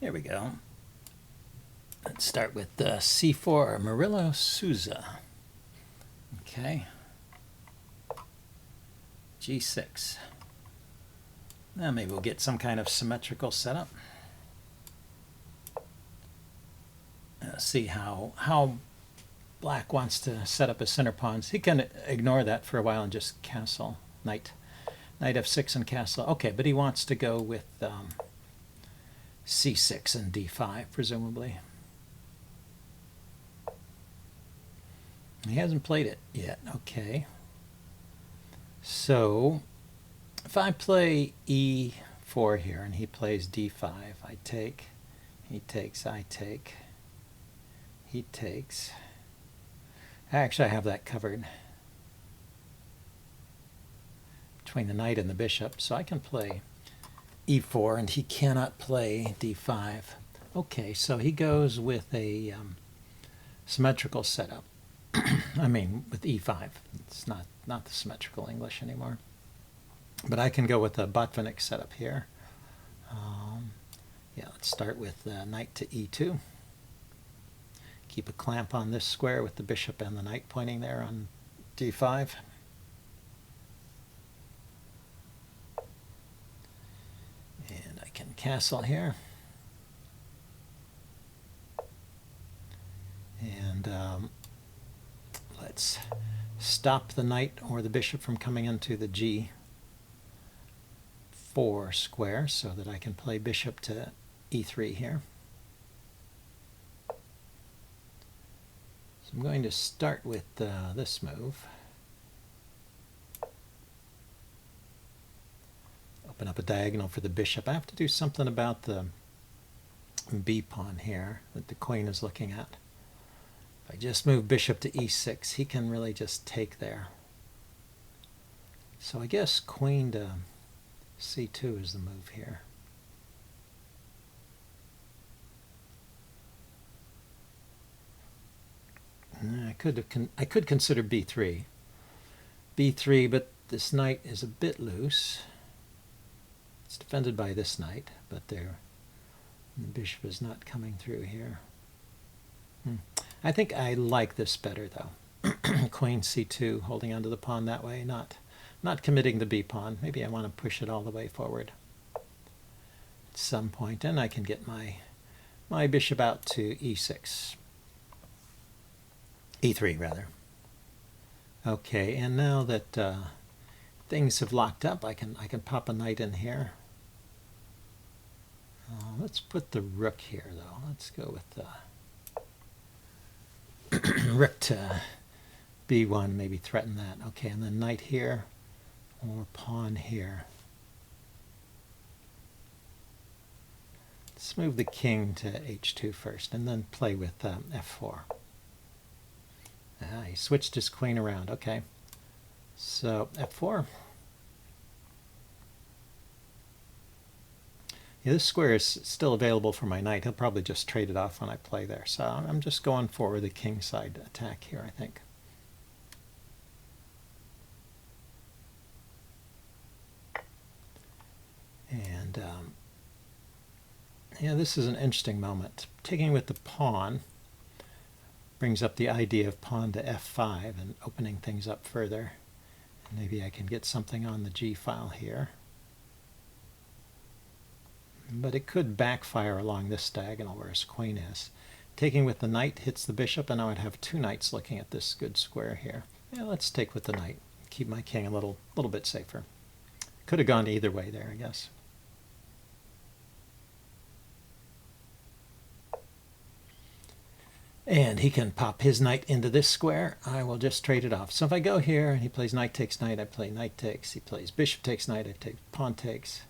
Here we go. Let's start with C4, Murillo Souza. Okay. G6. Now maybe we'll get some kind of symmetrical setup. See how black wants to set up his center pawns. He can ignore that for a while and just castle. Knight f6 and castle. Okay, but he wants to go with c6 and d5, presumably. He hasn't played it yet. Okay. So if I play e4 here and he plays d5, I take, he takes, I take, he takes. Actually, I have that covered between the knight and the bishop, so I can play e4 and he cannot play d5. Okay, so he goes with a symmetrical setup. I mean, with e5. It's not the symmetrical English anymore. But I can go with a Botvinnik setup here. Yeah, let's start with knight to e2. Keep a clamp on this square with the bishop and the knight pointing there on d5. And I can castle here. And let's stop the knight or the bishop from coming into the g4 square so that I can play bishop to e3 here. So I'm going to start with this move. Open up a diagonal for the bishop. I have to do something about the b pawn here that the queen is looking at. If I just move bishop to e6, he can really just take there. So I guess queen to c2 is the move here. I could consider b3. b3, but this knight is a bit loose. It's defended by this knight, but the bishop is not coming through here. I think I like this better, though. Queen c2, holding onto the pawn that way, not committing the b pawn. Maybe I want to push it all the way forward at some point, and I can get my bishop out to e6. e3 rather. Okay, and now that things have locked up, I can pop a knight in here. Let's put the rook here, though. Let's go with rook to b1, maybe threaten that. Okay, and then knight here or pawn here. Let's move the king to h2 first and then play with f4. He switched his queen around. Okay, so f4. Yeah, this square is still available for my knight. He'll probably just trade it off when I play there. So I'm just going for the king side attack here, I think. And yeah, this is an interesting moment. Taking with the pawn brings up the idea of pawn to f5 and opening things up further. And maybe I can get something on the g file here. But it could backfire along this diagonal where his queen is. Taking with the knight hits the bishop, and now I'd have two knights looking at this good square here. Yeah, let's take with the knight. Keep my king a little bit safer. Could have gone either way there, I guess. And he can pop his knight into this square. I will just trade it off. So if I go here and he plays knight takes knight, I play knight takes. He plays bishop takes knight, I take pawn takes.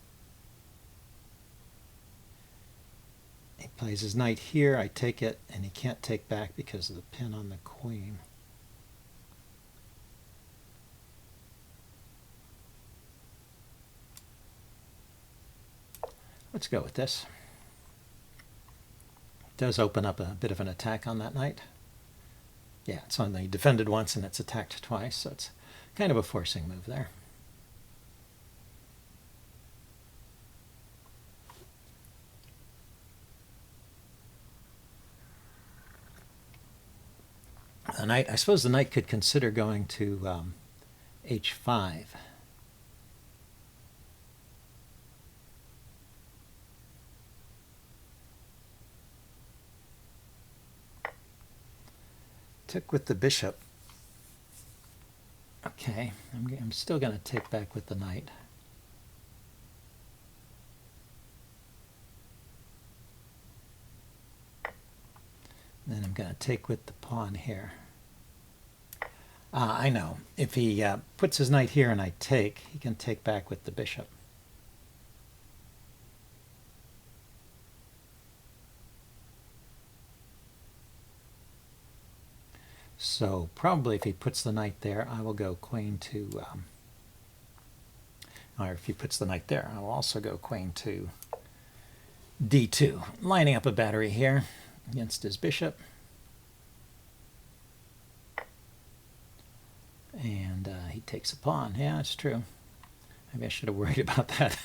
He plays his knight here, I take it, and he can't take back because of the pin on the queen. Let's go with this. It does open up a bit of an attack on that knight. Yeah, it's only defended once and it's attacked twice, so it's kind of a forcing move there. The knight, I suppose the knight could consider going to h5. Took with the bishop. Okay, I'm still going to take back with the knight. Then I'm going to take with the pawn here. I know. If he puts his knight here and I take, he can take back with the bishop. So probably if he puts the knight there, I will go queen to, or if he puts the knight there, I will also go queen to d2, lining up a battery here against his bishop. And he takes a pawn. Yeah, it's true. Maybe I should have worried about that.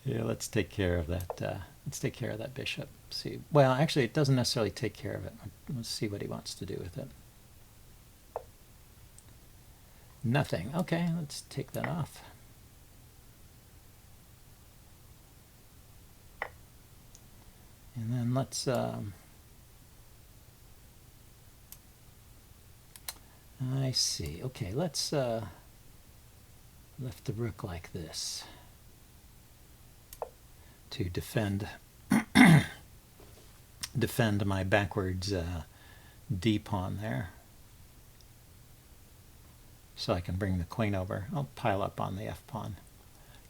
Yeah, let's take care of that. Let's take care of that bishop. See, well, actually, it doesn't necessarily take care of it. Let's see what he wants to do with it. Nothing. Okay, let's take that off. And then let's I see. Okay, let's lift the rook like this to defend defend my backwards d pawn there, so I can bring the queen over. I'll pile up on the f pawn.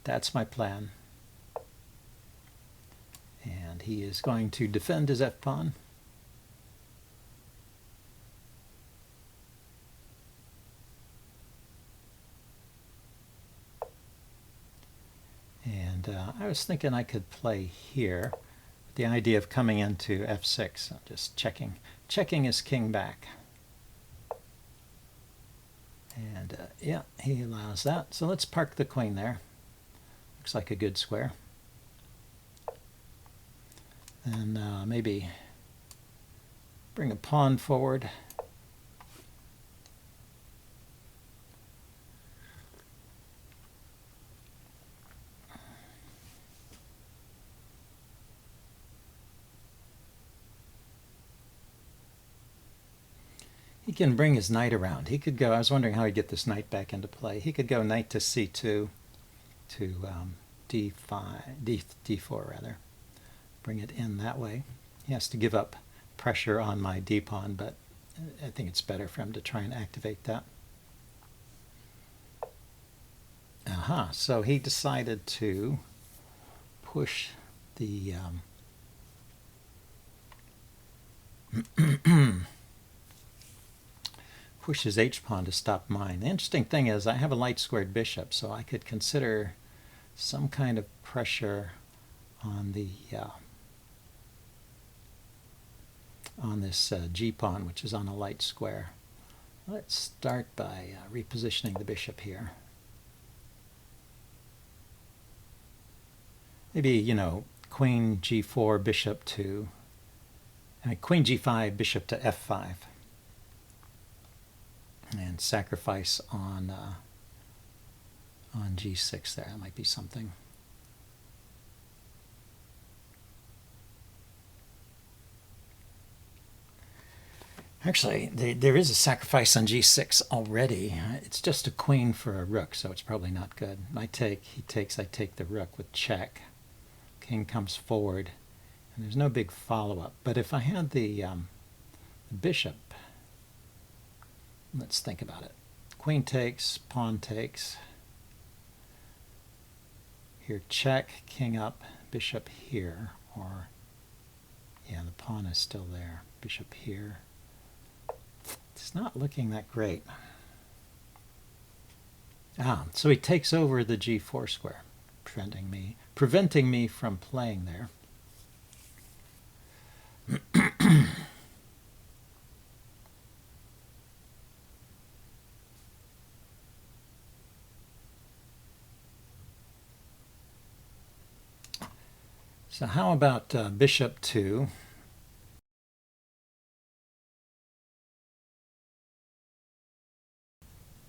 That's my plan. And he is going to defend his f pawn. And I was thinking I could play here. The idea of coming into f6, I'm just checking his king back. And yeah, he allows that. So let's park the queen there. Looks like a good square. And maybe bring a pawn forward. He can bring his knight around. He could go, I was wondering how he'd get this knight back into play. He could go knight to c2 to d4 rather. Bring it in that way. He has to give up pressure on my d pawn, but I think it's better for him to try and activate that. Aha, so he decided to push the push his h-pawn to stop mine. The interesting thing is I have a light-squared bishop, so I could consider some kind of pressure on the on this g-pawn, which is on a light square. Let's start by repositioning the bishop here. Maybe, you know, queen g4, bishop to, queen g5, bishop to f5. And sacrifice on g6 there. That might be something. Actually, there is a sacrifice on g6 already. It's just a queen for a rook, so it's probably not good. I take, he takes, I take the rook with check. King comes forward, and there's no big follow-up. But if I had the bishop, let's think about it. Queen takes, pawn takes. Here, check, king up, bishop here, or, yeah, the pawn is still there. Bishop here. It's not looking that great. So he takes over the g4 square, preventing me from playing there. So how about bishop to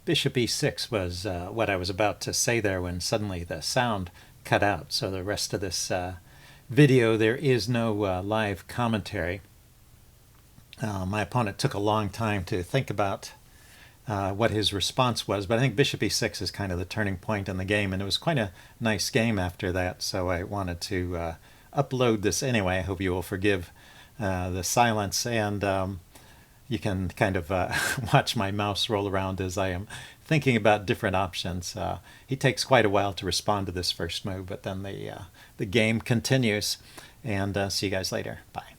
Bishop e6 was what I was about to say there when suddenly the sound cut out. So the rest of this video, there is no live commentary. My opponent took a long time to think about what his response was, but I think Bishop e6 is kind of the turning point in the game, and it was quite a nice game after that, so I wanted to upload this anyway. I hope you will forgive the silence, and you can kind of watch my mouse roll around as I am thinking about different options. He takes quite a while to respond to this first move, but then the game continues, and see you guys later. Bye.